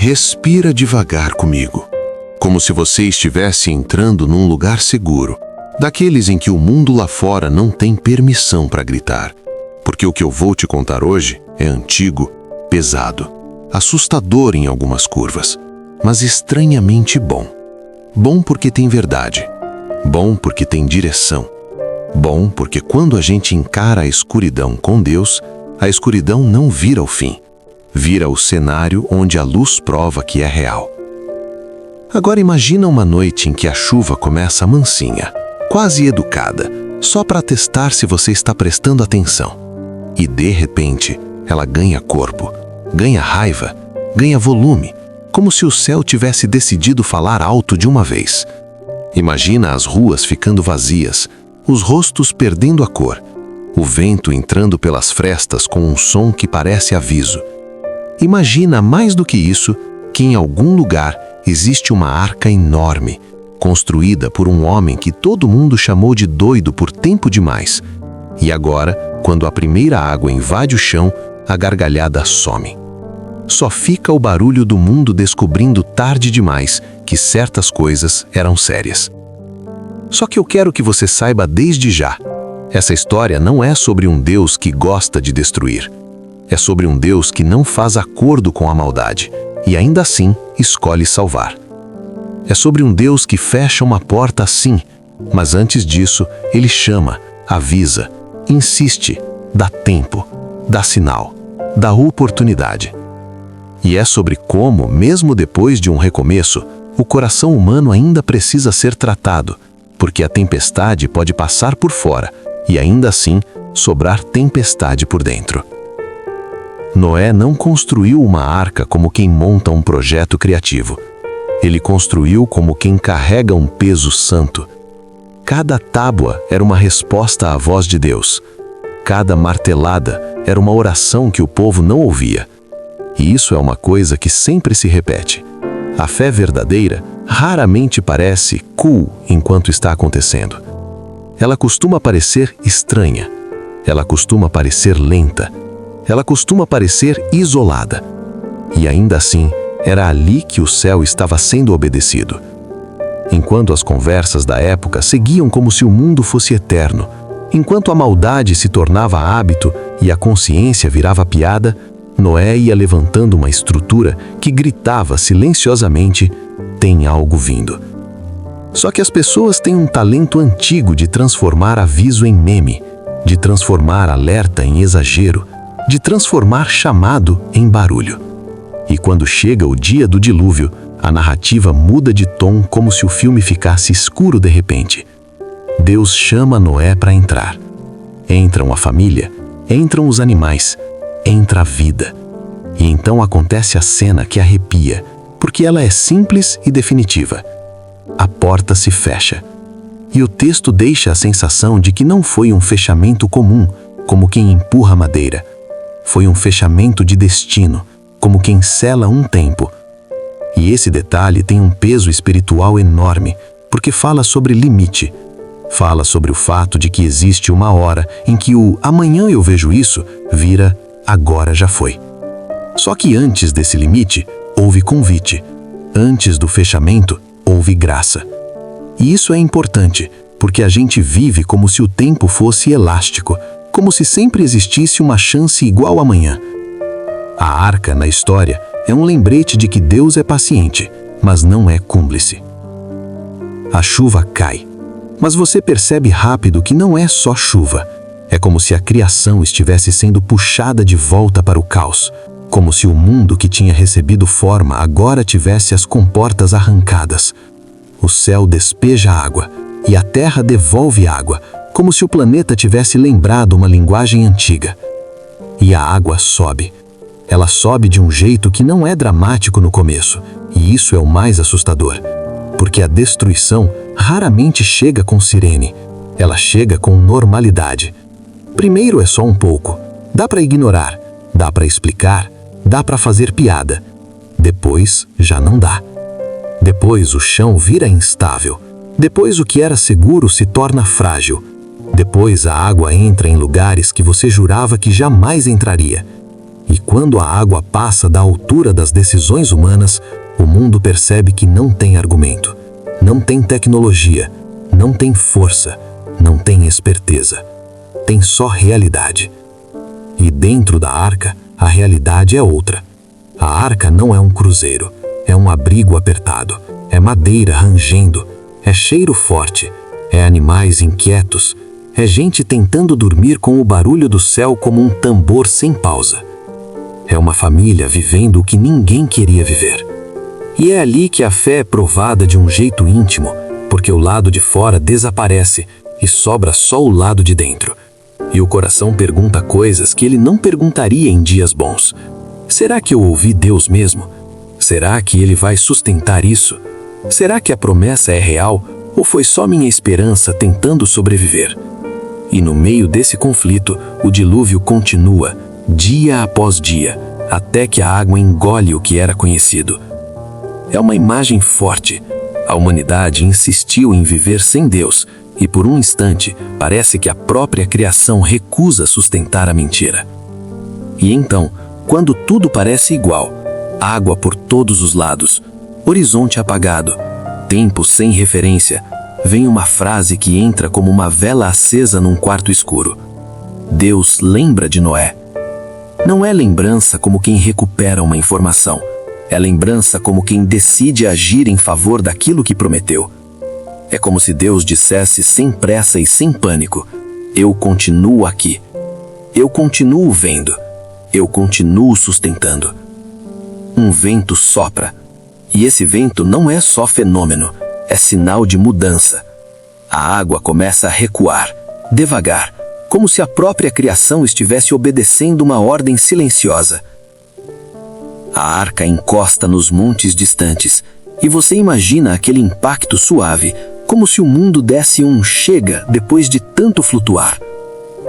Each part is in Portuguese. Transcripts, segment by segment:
Respira devagar comigo, como se você estivesse entrando num lugar seguro, daqueles em que o mundo lá fora não tem permissão para gritar. Porque o que eu vou te contar hoje é antigo, pesado, assustador em algumas curvas, mas estranhamente bom. Bom porque tem verdade. Bom porque tem direção. Bom porque quando a gente encara a escuridão com Deus, a escuridão não vira o fim. Vira o cenário onde a luz prova que é real. Agora imagina uma noite em que a chuva começa mansinha, quase educada, só para testar se você está prestando atenção. E de repente, ela ganha corpo, ganha raiva, ganha volume, como se o céu tivesse decidido falar alto de uma vez. Imagina as ruas ficando vazias, os rostos perdendo a cor, o vento entrando pelas frestas com um som que parece aviso. Imagina, mais do que isso, que em algum lugar existe uma arca enorme, construída por um homem que todo mundo chamou de doido por tempo demais. E agora, quando a primeira água invade o chão, a gargalhada some. Só fica o barulho do mundo descobrindo tarde demais que certas coisas eram sérias. Só que eu quero que você saiba desde já, essa história não é sobre um Deus que gosta de destruir. É sobre um Deus que não faz acordo com a maldade e ainda assim escolhe salvar. É sobre um Deus que fecha uma porta sim, mas antes disso ele chama, avisa, insiste, dá tempo, dá sinal, dá oportunidade. E é sobre como, mesmo depois de um recomeço, o coração humano ainda precisa ser tratado, porque a tempestade pode passar por fora e ainda assim sobrar tempestade por dentro. Noé não construiu uma arca como quem monta um projeto criativo. Ele construiu como quem carrega um peso santo. Cada tábua era uma resposta à voz de Deus. Cada martelada era uma oração que o povo não ouvia. E isso é uma coisa que sempre se repete. A fé verdadeira raramente parece cool enquanto está acontecendo. Ela costuma parecer estranha. Ela costuma parecer lenta. Ela costuma parecer isolada. E ainda assim, era ali que o céu estava sendo obedecido. Enquanto as conversas da época seguiam como se o mundo fosse eterno, enquanto a maldade se tornava hábito e a consciência virava piada, Noé ia levantando uma estrutura que gritava silenciosamente: tem algo vindo. Só que as pessoas têm um talento antigo de transformar aviso em meme, de transformar alerta em exagero, de transformar chamado em barulho. E quando chega o dia do dilúvio, a narrativa muda de tom como se o filme ficasse escuro de repente. Deus chama Noé para entrar. Entram a família, entram os animais, entra a vida. E então acontece a cena que arrepia, porque ela é simples e definitiva. A porta se fecha. E o texto deixa a sensação de que não foi um fechamento comum, como quem empurra madeira. Foi um fechamento de destino, como quem sela um tempo. E esse detalhe tem um peso espiritual enorme, porque fala sobre limite. Fala sobre o fato de que existe uma hora em que o amanhã eu vejo isso vira agora já foi. Só que antes desse limite, houve convite. Antes do fechamento, houve graça. E isso é importante, porque a gente vive como se o tempo fosse elástico, como se sempre existisse uma chance igual amanhã. A arca, na história, é um lembrete de que Deus é paciente, mas não é cúmplice. A chuva cai, mas você percebe rápido que não é só chuva. É como se a criação estivesse sendo puxada de volta para o caos, como se o mundo que tinha recebido forma agora tivesse as comportas arrancadas. O céu despeja água e a terra devolve água, como se o planeta tivesse lembrado uma linguagem antiga. E a água sobe. Ela sobe de um jeito que não é dramático no começo, e isso é o mais assustador, porque a destruição raramente chega com sirene, ela chega com normalidade. Primeiro é só um pouco, dá para ignorar, dá para explicar, dá para fazer piada. Depois já não dá. Depois o chão vira instável. Depois o que era seguro se torna frágil. Depois a água entra em lugares que você jurava que jamais entraria. E quando a água passa da altura das decisões humanas, o mundo percebe que não tem argumento, não tem tecnologia, não tem força, não tem esperteza. Tem só realidade. E dentro da arca, a realidade é outra. A arca não é um cruzeiro, é um abrigo apertado, é madeira rangendo, é cheiro forte, é animais inquietos, é gente tentando dormir com o barulho do céu como um tambor sem pausa. É uma família vivendo o que ninguém queria viver. E é ali que a fé é provada de um jeito íntimo, porque o lado de fora desaparece e sobra só o lado de dentro. E o coração pergunta coisas que ele não perguntaria em dias bons. Será que eu ouvi Deus mesmo? Será que ele vai sustentar isso? Será que a promessa é real ou foi só minha esperança tentando sobreviver? E no meio desse conflito, o dilúvio continua, dia após dia, até que a água engole o que era conhecido. É uma imagem forte. A humanidade insistiu em viver sem Deus, e por um instante parece que a própria criação recusa sustentar a mentira. E então, quando tudo parece igual, água por todos os lados, horizonte apagado, tempo sem referência, vem uma frase que entra como uma vela acesa num quarto escuro. Deus lembra de Noé. Não é lembrança como quem recupera uma informação. É lembrança como quem decide agir em favor daquilo que prometeu. É como se Deus dissesse sem pressa e sem pânico: eu continuo aqui. Eu continuo vendo. Eu continuo sustentando. Um vento sopra. E esse vento não é só fenômeno, é sinal de mudança. A água começa a recuar, devagar, como se a própria criação estivesse obedecendo uma ordem silenciosa. A arca encosta nos montes distantes, e você imagina aquele impacto suave, como se o mundo desse um chega depois de tanto flutuar.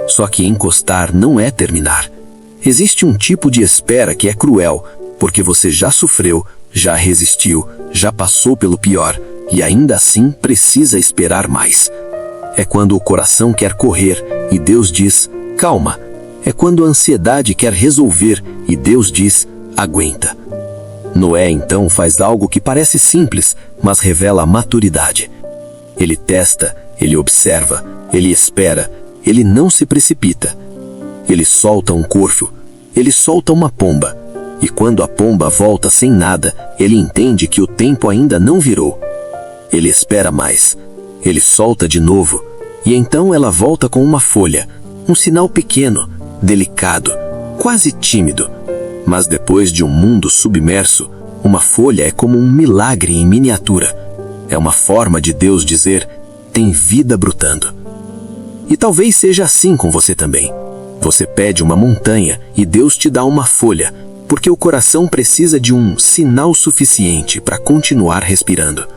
Só que encostar não é terminar. Existe um tipo de espera que é cruel, porque você já sofreu, já resistiu, já passou pelo pior, e ainda assim precisa esperar mais. É quando o coração quer correr, e Deus diz: calma. É quando a ansiedade quer resolver, e Deus diz: aguenta. Noé então faz algo que parece simples, mas revela maturidade. Ele testa, ele observa, ele espera, ele não se precipita. Ele solta um corvo, ele solta uma pomba, e quando a pomba volta sem nada, ele entende que o tempo ainda não virou. Ele espera mais, ele solta de novo, e então ela volta com uma folha, um sinal pequeno, delicado, quase tímido. Mas depois de um mundo submerso, uma folha é como um milagre em miniatura. É uma forma de Deus dizer: tem vida brotando. E talvez seja assim com você também. Você pede uma montanha e Deus te dá uma folha, porque o coração precisa de um sinal suficiente para continuar respirando.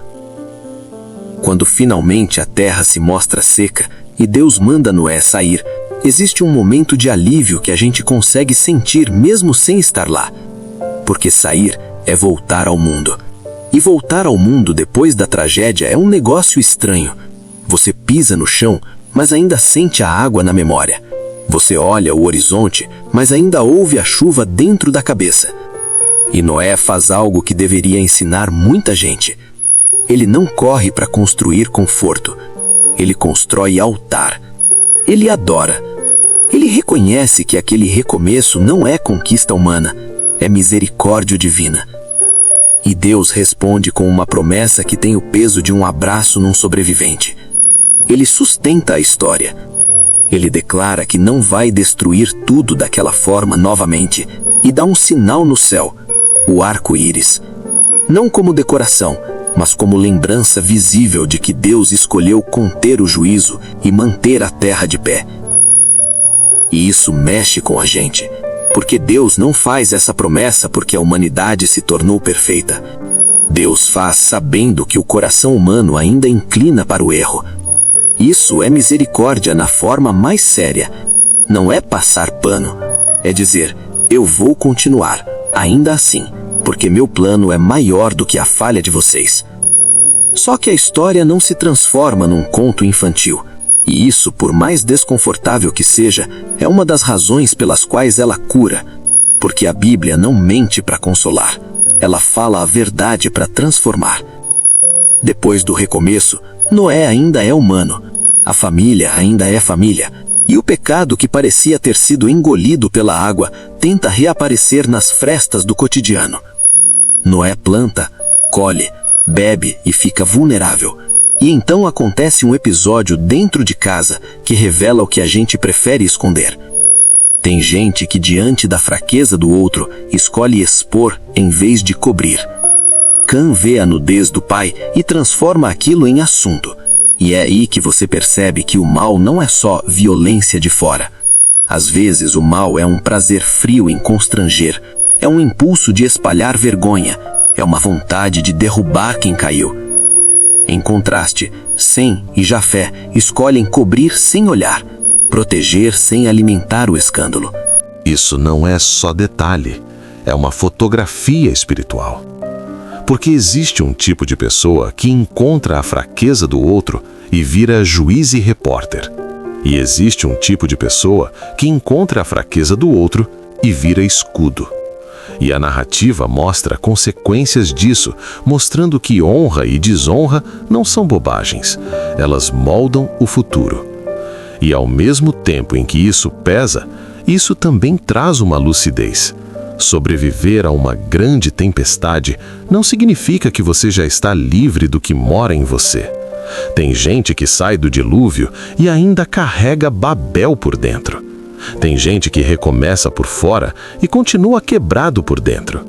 Quando finalmente a terra se mostra seca e Deus manda Noé sair, existe um momento de alívio que a gente consegue sentir mesmo sem estar lá. Porque sair é voltar ao mundo. E voltar ao mundo depois da tragédia é um negócio estranho. Você pisa no chão, mas ainda sente a água na memória. Você olha o horizonte, mas ainda ouve a chuva dentro da cabeça. E Noé faz algo que deveria ensinar muita gente. Ele não corre para construir conforto. Ele constrói altar. Ele adora. Ele reconhece que aquele recomeço não é conquista humana, é misericórdia divina. E Deus responde com uma promessa que tem o peso de um abraço num sobrevivente. Ele sustenta a história. Ele declara que não vai destruir tudo daquela forma novamente e dá um sinal no céu, o arco-íris. Não como decoração, mas como lembrança visível de que Deus escolheu conter o juízo e manter a terra de pé. E isso mexe com a gente, porque Deus não faz essa promessa porque a humanidade se tornou perfeita. Deus faz sabendo que o coração humano ainda inclina para o erro. Isso é misericórdia na forma mais séria. Não é passar pano. É dizer: eu vou continuar, ainda assim, porque meu plano é maior do que a falha de vocês. Só que a história não se transforma num conto infantil. E isso, por mais desconfortável que seja, é uma das razões pelas quais ela cura. porque a Bíblia não mente para consolar, ela fala a verdade para transformar. Depois do recomeço, Noé ainda é humano, a família ainda é família, e o pecado que parecia ter sido engolido pela água tenta reaparecer nas frestas do cotidiano. Noé planta, colhe, bebe e fica vulnerável. E então acontece um episódio dentro de casa que revela o que a gente prefere esconder. Tem gente que, diante da fraqueza do outro, escolhe expor em vez de cobrir. Cã vê a nudez do pai e transforma aquilo em assunto. E é aí que você percebe que o mal não é só violência de fora. Às vezes o mal é um prazer frio em constranger, é um impulso de espalhar vergonha, é uma vontade de derrubar quem caiu. Em contraste, Sem e Jafé escolhem cobrir sem olhar, proteger sem alimentar o escândalo. Isso não é só detalhe, é uma fotografia espiritual. Porque existe um tipo de pessoa que encontra a fraqueza do outro e vira juiz e repórter. E existe um tipo de pessoa que encontra a fraqueza do outro e vira escudo. E a narrativa mostra consequências disso, mostrando que honra e desonra não são bobagens, elas moldam o futuro. E ao mesmo tempo em que isso pesa, isso também traz uma lucidez. Sobreviver a uma grande tempestade não significa que você já está livre do que mora em você. Tem gente que sai do dilúvio e ainda carrega Babel por dentro. Tem gente que recomeça por fora e continua quebrado por dentro.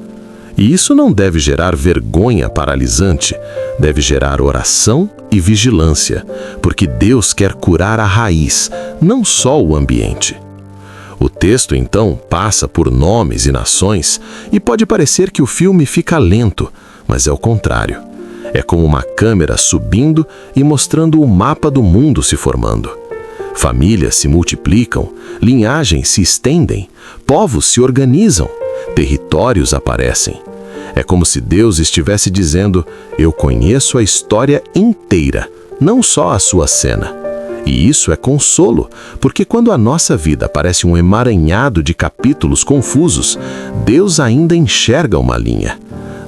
E isso não deve gerar vergonha paralisante, deve gerar oração e vigilância, porque Deus quer curar a raiz, não só o ambiente. O texto, então, passa por nomes e nações e pode parecer que o filme fica lento, mas é o contrário. É como uma câmera subindo e mostrando o mapa do mundo se formando. Famílias se multiplicam, linhagens se estendem, povos se organizam, territórios aparecem. É como se Deus estivesse dizendo: eu conheço a história inteira, não só a sua cena. E isso é consolo, porque quando a nossa vida parece um emaranhado de capítulos confusos, Deus ainda enxerga uma linha.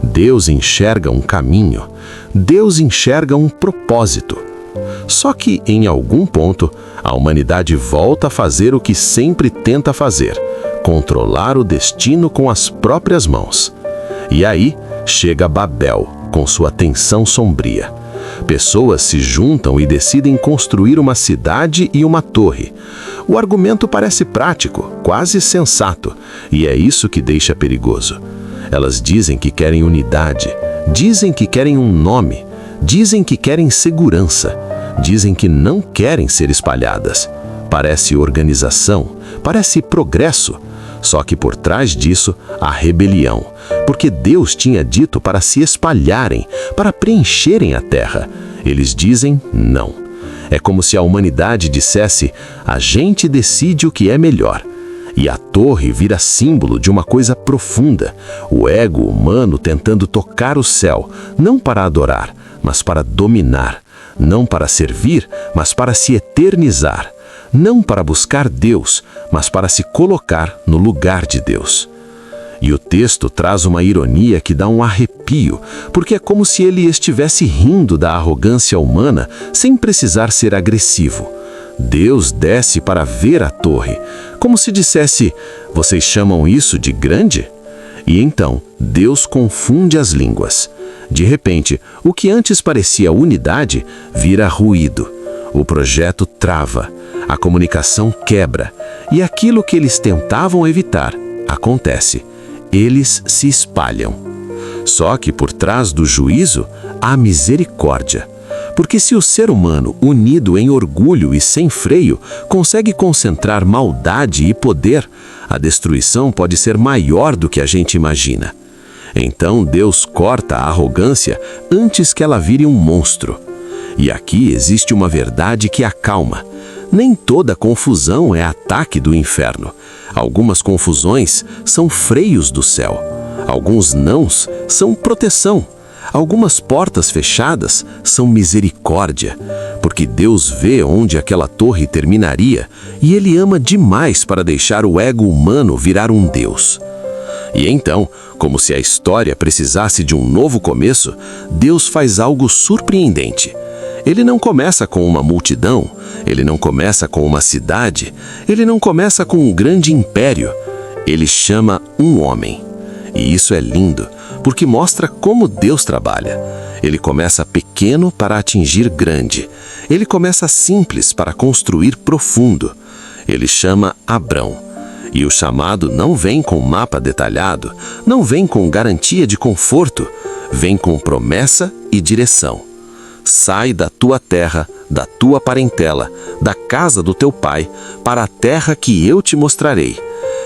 Deus enxerga um caminho. Deus enxerga um propósito. Só que, em algum ponto, a humanidade volta a fazer o que sempre tenta fazer: controlar o destino com as próprias mãos. E aí chega Babel, com sua tensão sombria. Pessoas se juntam e decidem construir uma cidade e uma torre. O argumento parece prático, quase sensato, e é isso que deixa perigoso. Elas dizem que querem unidade, dizem que querem um nome, dizem que querem segurança, dizem que não querem ser espalhadas. Parece organização, parece progresso. Só que por trás disso, há rebelião, porque Deus tinha dito para se espalharem, para preencherem a terra. Eles dizem não. É como se a humanidade dissesse: a gente decide o que é melhor. E a torre vira símbolo de uma coisa profunda, o ego humano tentando tocar o céu, não para adorar, mas para dominar, não para servir, mas para se eternizar. Não para buscar Deus, mas para se colocar no lugar de Deus. E o texto traz uma ironia que dá um arrepio, porque é como se ele estivesse rindo da arrogância humana sem precisar ser agressivo. Deus desce para ver a torre, como se dissesse: vocês chamam isso de grande? E então, Deus confunde as línguas. De repente, o que antes parecia unidade vira ruído. O projeto trava. A comunicação quebra, e aquilo que eles tentavam evitar acontece. Eles se espalham. Só que por trás do juízo há misericórdia. Porque se o ser humano, unido em orgulho e sem freio, consegue concentrar maldade e poder, a destruição pode ser maior do que a gente imagina. Então Deus corta a arrogância antes que ela vire um monstro. E aqui existe uma verdade que acalma. Nem toda confusão é ataque do inferno. Algumas confusões são freios do céu. Alguns nãos são proteção. Algumas portas fechadas são misericórdia, porque Deus vê onde aquela torre terminaria e Ele ama demais para deixar o ego humano virar um Deus. E então, como se a história precisasse de um novo começo, Deus faz algo surpreendente. Ele não começa com uma multidão, ele não começa com uma cidade, ele não começa com um grande império. Ele chama um homem. E isso é lindo, porque mostra como Deus trabalha. Ele começa pequeno para atingir grande. Ele começa simples para construir profundo. Ele chama Abrão. E o chamado não vem com mapa detalhado, não vem com garantia de conforto, vem com promessa e direção. Sai da tua terra, da tua parentela, da casa do teu pai, para a terra que eu te mostrarei.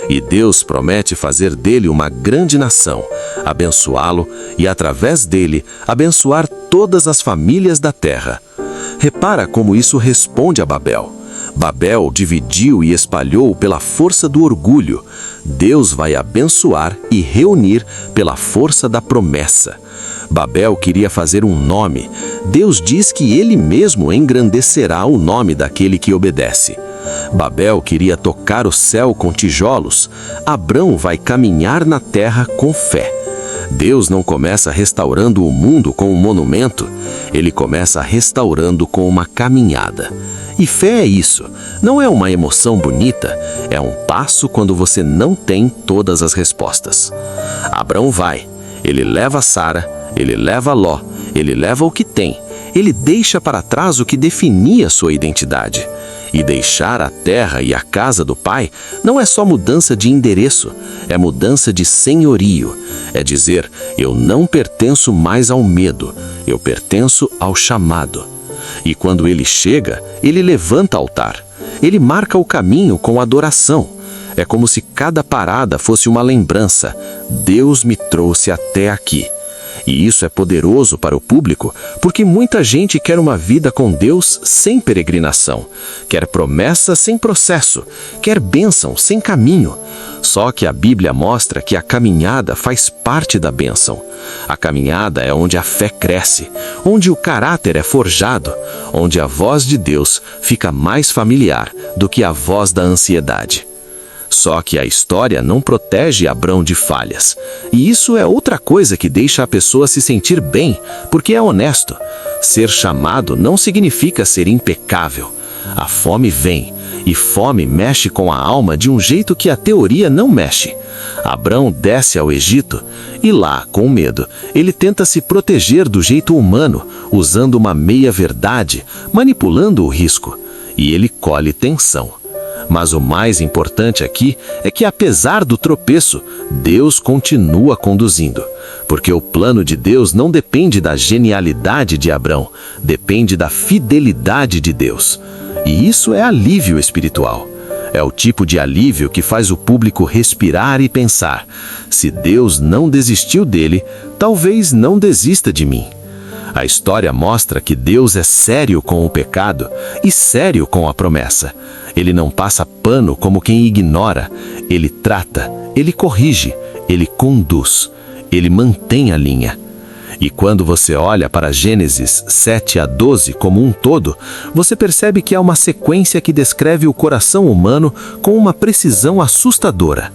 E Deus promete fazer dele uma grande nação, abençoá-lo e, através dele, abençoar todas as famílias da terra. Repara como isso responde a Babel. Babel dividiu e espalhou pela força do orgulho. Deus vai abençoar e reunir pela força da promessa. Babel queria fazer um nome. Deus diz que ele mesmo engrandecerá o nome daquele que obedece. Babel queria tocar o céu com tijolos. Abrão vai caminhar na terra com fé. Deus não começa restaurando o mundo com um monumento. Ele começa restaurando com uma caminhada. E fé é isso. Não é uma emoção bonita. É um passo quando você não tem todas as respostas. Abrão vai. Ele leva Sara. Ele leva Ló. Ele leva o que tem. Ele deixa para trás o que definia sua identidade. E deixar a terra e a casa do pai não é só mudança de endereço, é mudança de senhorio. É dizer, eu não pertenço mais ao medo, eu pertenço ao chamado. E quando ele chega, ele levanta altar. Ele marca o caminho com adoração. É como se cada parada fosse uma lembrança. Deus me trouxe até aqui. E isso é poderoso para o público, porque muita gente quer uma vida com Deus sem peregrinação, quer promessa sem processo, quer bênção sem caminho. Só que a Bíblia mostra que a caminhada faz parte da bênção. A caminhada é onde a fé cresce, onde o caráter é forjado, onde a voz de Deus fica mais familiar do que a voz da ansiedade. Só que a história não protege Abrão de falhas. E isso é outra coisa que deixa a pessoa se sentir bem, porque é honesto. Ser chamado não significa ser impecável. A fome vem, e fome mexe com a alma de um jeito que a teoria não mexe. Abrão desce ao Egito, e lá, com medo, ele tenta se proteger do jeito humano, usando uma meia-verdade, manipulando o risco. E ele colhe tensão. Mas o mais importante aqui é que, apesar do tropeço, Deus continua conduzindo. Porque o plano de Deus não depende da genialidade de Abrão, depende da fidelidade de Deus. E isso é alívio espiritual. É o tipo de alívio que faz o público respirar e pensar: se Deus não desistiu dele, talvez não desista de mim. A história mostra que Deus é sério com o pecado e sério com a promessa. Ele não passa pano como quem ignora. Ele trata, ele corrige, ele conduz, ele mantém a linha. E quando você olha para Gênesis 7 a 12 como um todo, você percebe que há uma sequência que descreve o coração humano com uma precisão assustadora.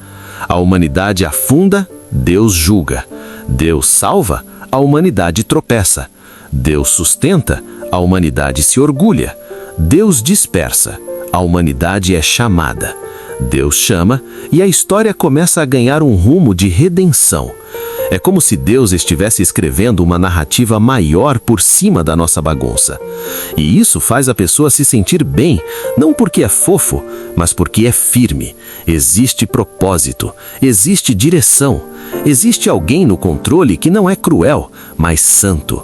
A humanidade afunda, Deus julga. Deus salva, a humanidade tropeça. Deus sustenta, a humanidade se orgulha. Deus dispersa, a humanidade é chamada. Deus chama e a história começa a ganhar um rumo de redenção. É como se Deus estivesse escrevendo uma narrativa maior por cima da nossa bagunça. E isso faz a pessoa se sentir bem, não porque é fofo, mas porque é firme. Existe propósito, existe direção, existe alguém no controle que não é cruel, mas santo.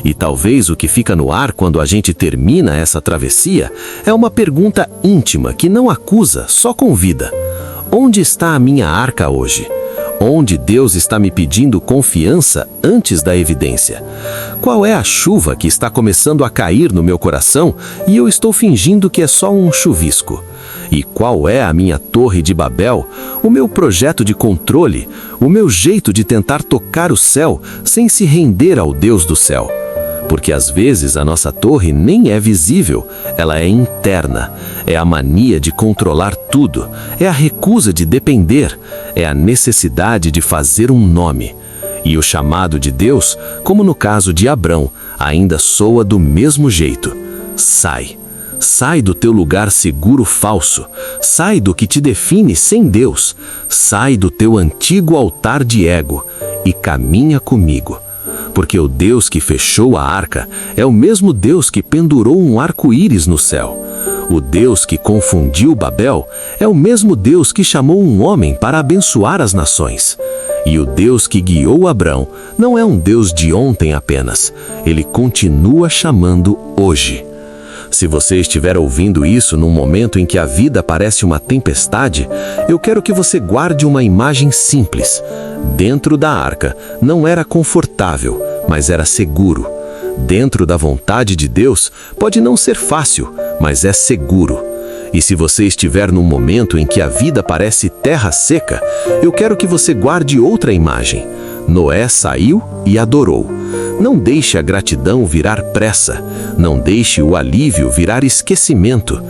E talvez o que fica no ar quando a gente termina essa travessia é uma pergunta íntima que não acusa, só convida. Onde está a minha arca hoje? Onde Deus está me pedindo confiança antes da evidência? Qual é a chuva que está começando a cair no meu coração e eu estou fingindo que é só um chuvisco? E qual é a minha torre de Babel, o meu projeto de controle, o meu jeito de tentar tocar o céu sem se render ao Deus do céu? Porque às vezes a nossa torre nem é visível, ela é interna. É a mania de controlar tudo, é a recusa de depender, é a necessidade de fazer um nome. E o chamado de Deus, como no caso de Abrão, ainda soa do mesmo jeito. Sai. Sai do teu lugar seguro falso. Sai do que te define sem Deus. Sai do teu antigo altar de ego e caminha comigo. Porque o Deus que fechou a arca é o mesmo Deus que pendurou um arco-íris no céu. O Deus que confundiu Babel é o mesmo Deus que chamou um homem para abençoar as nações. E o Deus que guiou Abrão não é um Deus de ontem apenas. Ele continua chamando hoje. Se você estiver ouvindo isso num momento em que a vida parece uma tempestade, eu quero que você guarde uma imagem simples. Dentro da arca não era confortável, mas era seguro. Dentro da vontade de Deus pode não ser fácil, mas é seguro. E se você estiver num momento em que a vida parece terra seca, eu quero que você guarde outra imagem. Noé saiu e adorou. Não deixe a gratidão virar pressa. Não deixe o alívio virar esquecimento.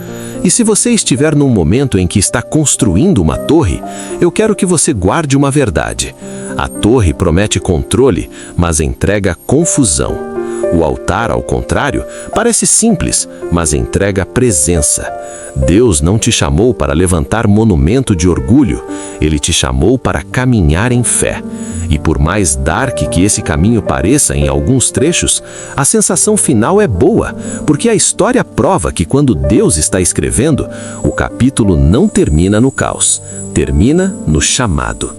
E se você estiver num momento em que está construindo uma torre, eu quero que você guarde uma verdade. A torre promete controle, mas entrega confusão. O altar, ao contrário, parece simples, mas entrega presença. Deus não te chamou para levantar monumento de orgulho, Ele te chamou para caminhar em fé. E por mais dark que esse caminho pareça em alguns trechos, a sensação final é boa, porque a história prova que quando Deus está escrevendo, o capítulo não termina no caos, termina no chamado.